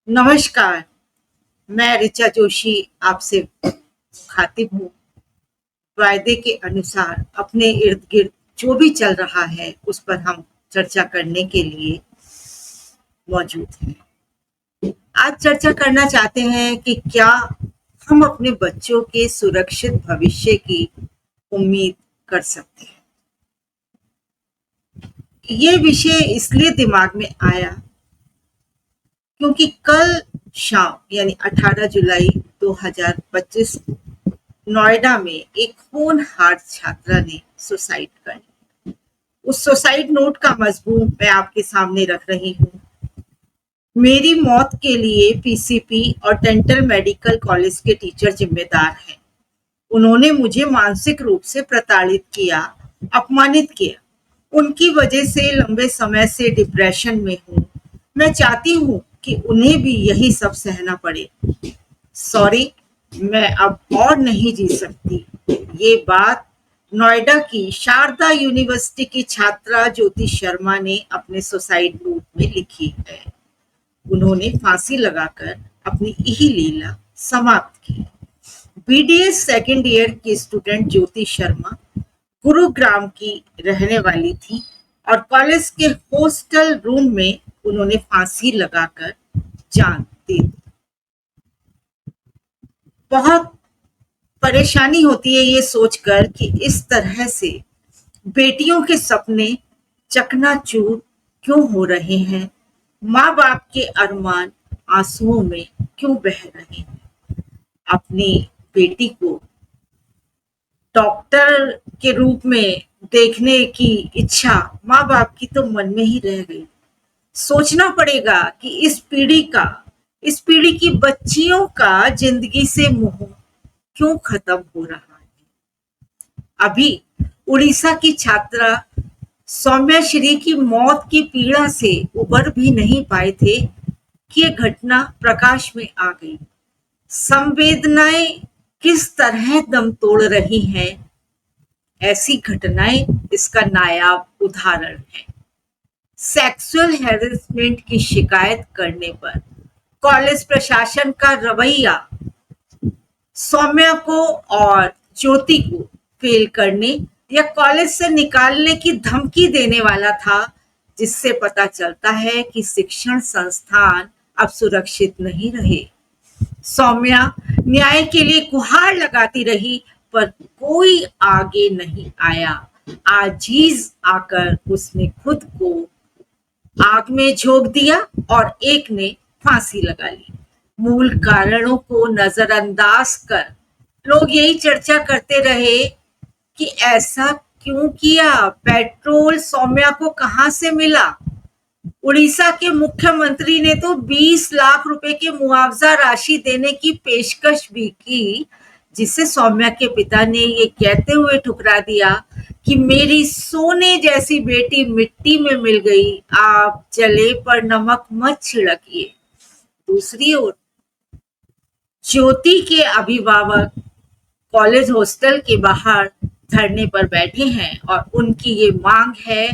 नमस्कार, मैं ऋचा जोशी आपसे मुखातिब हूँ। वायदे के अनुसार अपने इर्द-गिर्द जो भी चल रहा है, उस पर हम चर्चा करने के लिए मौजूद हैं। आज चर्चा करना चाहते हैं कि क्या हम अपने बच्चों के सुरक्षित भविष्य की उम्मीद कर सकते हैं? ये विषय इसलिए दिमाग में आया क्योंकि कल शाम यानी 18 जुलाई 2025 नोएडा में एक होनहार छात्रा ने सुसाइड कर ली। उस सुसाइड नोट का मजमून मैं आपके सामने रख रही हूँ। मेरी मौत के लिए पीसीपी और डेंटल मेडिकल कॉलेज के टीचर जिम्मेदार हैं। उन्होंने मुझे मानसिक रूप से प्रताड़ित किया, अपमानित किया। उनकी वजह से लंबे समय से डिप्रेशन में हूँ। मैं चाहती हूँ कि उन्हें भी यही सब सहना पड़े। सॉरी, मैं अब और नहीं जी सकती। ये बात नोएडा की शारदा यूनिवर्सिटी की छात्रा ज्योति शर्मा ने अपने सुसाइड नोट में लिखी है। उन्होंने फांसी लगाकर अपनी यही लीला समाप्त की। बीडीएस सेकेंड ईयर की स्टूडेंट ज्योति शर्मा गुरुग्राम की रहने वाली थी और कॉलेज के हॉस्टल रूम में उन्होंने फांसी लगाकर जान दे दी। बहुत परेशानी होती है ये सोचकर कि इस तरह से बेटियों के सपने चकनाचूर क्यों हो रहे हैं, माँ बाप के अरमान आंसुओं में क्यों बह रहे हैं। अपनी बेटी को डॉक्टर के रूप में देखने की इच्छा माँ बाप की तो मन में ही रह गई। सोचना पड़ेगा कि इस पीढ़ी की बच्चियों का जिंदगी से मोह क्यों खत्म हो रहा है। अभी उड़ीसा की छात्रा सौम्या श्री की मौत की पीड़ा से उबर भी नहीं पाए थे कि ये घटना प्रकाश में आ गई। संवेदनाएं किस तरह दम तोड़ रही हैं, ऐसी घटनाएं इसका नायाब उदाहरण है। सेक्सुअल हैरेसमेंट की शिकायत करने पर कॉलेज प्रशासन का रवैया सौम्या को और ज्योति को फेल करने या कॉलेज से निकालने की धमकी देने वाला था, जिससे पता चलता है कि शिक्षण संस्थान अब सुरक्षित नहीं रहे। सौम्या न्याय के लिए गुहार लगाती रही, पर कोई आगे नहीं आया। आजीज आकर उसने खुद को आग में झोंक दिया और एक ने फांसी लगा ली। मूल कारणों को नजरअंदाज कर लोग यही चर्चा करते रहे कि ऐसा क्यों किया, पेट्रोल सौम्या को कहां से मिला। उड़ीसा के मुख्यमंत्री ने तो 20 लाख रुपए की मुआवजा राशि देने की पेशकश भी की, जिसे सौम्या के पिता ने ये कहते हुए ठुकरा दिया कि मेरी सोने जैसी बेटी मिट्टी में मिल गई, आप जले पर नमक मत छिड़किए। दूसरी ओर ज्योति के अभिभावक कॉलेज हॉस्टल के बाहर धरने पर बैठे हैं और उनकी ये मांग है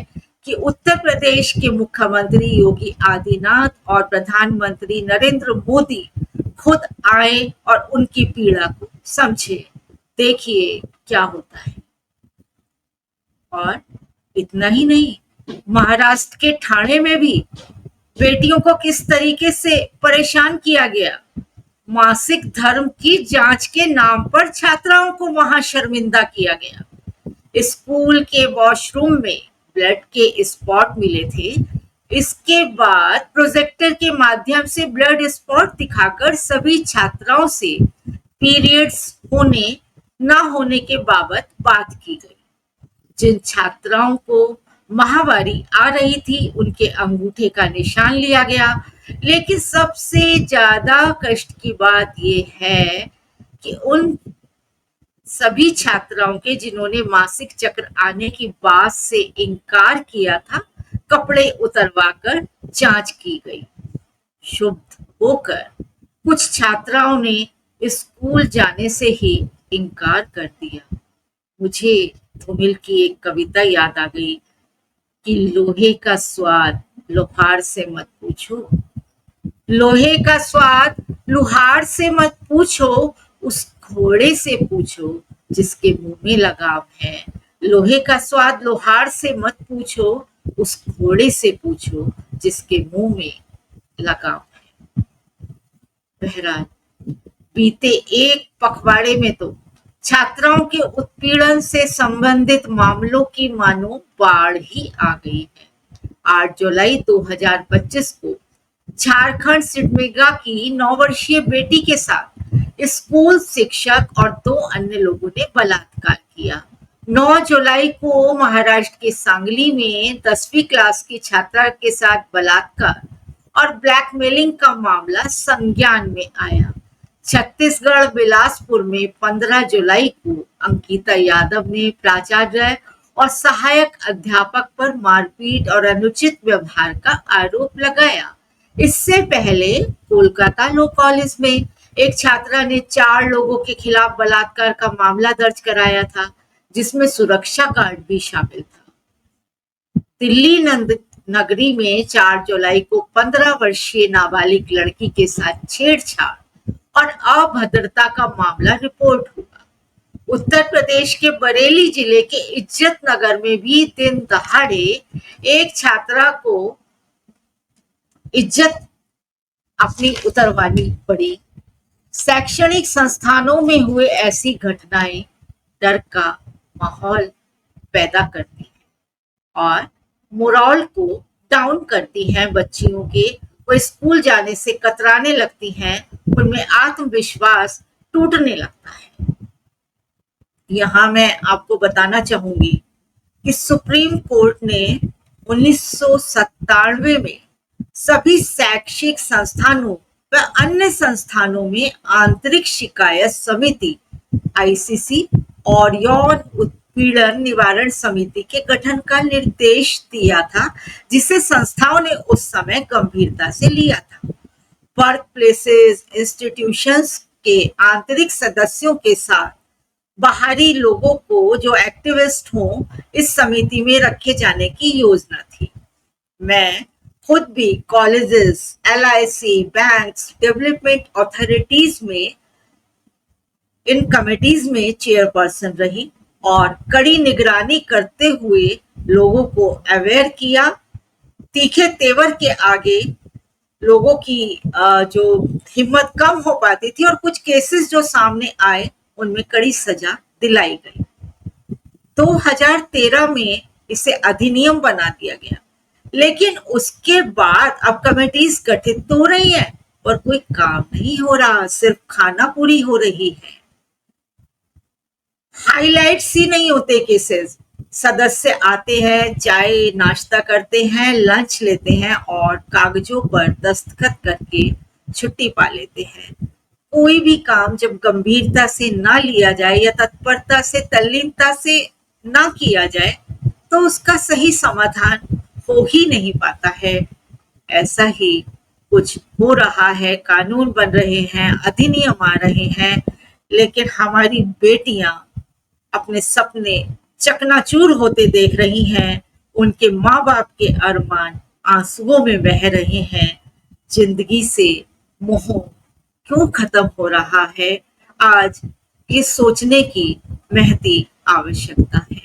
कि उत्तर प्रदेश के मुख्यमंत्री योगी आदित्यनाथ और प्रधानमंत्री नरेंद्र मोदी खुद आए और उनकी पीड़ा को समझे। देखिए क्या होता है। और इतना ही नहीं, महाराष्ट्र के ठाणे में भी बेटियों को किस तरीके से परेशान किया गया। मासिक धर्म की जांच के नाम पर छात्राओं को वहां शर्मिंदा किया गया। स्कूल के वॉशरूम में ब्लड के स्पॉट मिले थे। इसके बाद प्रोजेक्टर के माध्यम से ब्लड स्पॉट दिखाकर सभी छात्राओं से पीरियड्स होने ना होने के बाबत बात की गई। जिन छात्राओं को माहवारी आ रही थी, उनके अंगूठे का निशान लिया गया। लेकिन सबसे ज्यादा कष्ट की बात यह है कि उन सभी छात्राओं के जिन्होंने मासिक चक्र आने की बात से इनकार किया था, कपड़े उतरवाकर जांच की गई। शुद्ध होकर कुछ छात्राओं ने स्कूल जाने से ही इनकार कर दिया। मुझे धूमिल की एक कविता याद आ गई कि लोहे का स्वाद लोहार से मत पूछो, लोहे का स्वाद लुहार से मत पूछो, उस घोड़े से पूछो जिसके मुंह में लगाम है। लोहे का स्वाद लोहार से मत पूछो, उस घोड़े से पूछो जिसके मुंह में लगाम है। बहरहाल बीते एक पखवाड़े में तो छात्राओं के उत्पीड़न से संबंधित मामलों की मानो बाढ़ ही आ गई है। 8 जुलाई 2025 को झारखंड सिडमेगा की 9 वर्षीय बेटी के साथ स्कूल शिक्षक और 2 अन्य लोगों ने बलात्कार किया। 9 जुलाई को महाराष्ट्र के सांगली में 10वीं क्लास की छात्रा के साथ बलात्कार और ब्लैकमेलिंग का मामला संज्ञान में आया। छत्तीसगढ़ बिलासपुर में 15 जुलाई को अंकिता यादव ने प्राचार्य और सहायक अध्यापक पर मारपीट और अनुचित व्यवहार का आरोप लगाया। इससे पहले कोलकाता लॉ कॉलेज में एक छात्रा ने 4 लोगों के खिलाफ बलात्कार का मामला दर्ज कराया था, जिसमें सुरक्षा गार्ड भी शामिल था। दिल्ली नगरी में 4 जुलाई को 15 वर्षीय नाबालिग लड़की के साथ छेड़छाड़ और अभद्रता का मामला रिपोर्ट हुआ। उत्तर प्रदेश के बरेली जिले के इज्जत नगर में भी दिन दहाड़े एक छात्रा को इज्जत अपनी उतरवानी पड़ी। शैक्षणिक संस्थानों में हुए ऐसी घटनाएं डर का माहौल पैदा करती हैं और मोरल को डाउन करती हैं। बच्चियों के वो स्कूल जाने से कतराने लगती हैं, उनमें आत्मविश्वास टूटने लगता है। यहाँ मैं आपको बताना चाहूंगी कि सुप्रीम कोर्ट ने 1997 में सभी शैक्षिक संस्थानों व अन्य संस्थानों में आंतरिक शिकायत समिति आईसीसी और यौन उत्पीड़न निवारण समिति के गठन का निर्देश दिया था, जिसे संस्थाओं ने उस समय गंभीरता से लिया था। वर्क प्लेसेस इंस्टीट्यूशंस के आंतरिक सदस्यों के साथ बाहरी लोगों को जो एक्टिविस्ट हों इस समिति में रखे जाने की योजना थी। मैं खुद भी colleges, LIC, banks, development authorities में इन कमिटीज में चेयरपर्सन रही और कड़ी निगरानी करते हुए लोगों को अवेयर किया। तीखे तेवर के आगे लोगों की जो हिम्मत कम हो पाती थी और कुछ केसेस जो सामने आए उनमें कड़ी सजा दिलाई गई। 2013 में इसे अधिनियम बना दिया गया, लेकिन उसके बाद अब कमेटीज गठित तो हो रही हैं पर कोई काम नहीं हो रहा, सिर्फ खाना पूरी हो रही है। हाइलाइट्स ही नहीं होते केसेस। सदस्य आते हैं, चाय नाश्ता करते हैं, लंच लेते हैं और कागजों पर दस्तखत करके छुट्टी पा लेते हैं। कोई भी काम जब गंभीरता से ना लिया जाए या तत्परता से, तल्लीनता से ना किया जाए तो उसका सही समाधान हो ही नहीं पाता है। ऐसा ही कुछ हो रहा है, कानून बन रहे हैं, अधिनियम आ रहे हैं, लेकिन हमारी बेटियां अपने सपने चकनाचूर होते देख रही हैं। उनके माँ बाप के अरमान आंसुओं में बह रहे हैं। जिंदगी से मोह क्यों खत्म हो रहा है? आज ये सोचने की महती आवश्यकता है।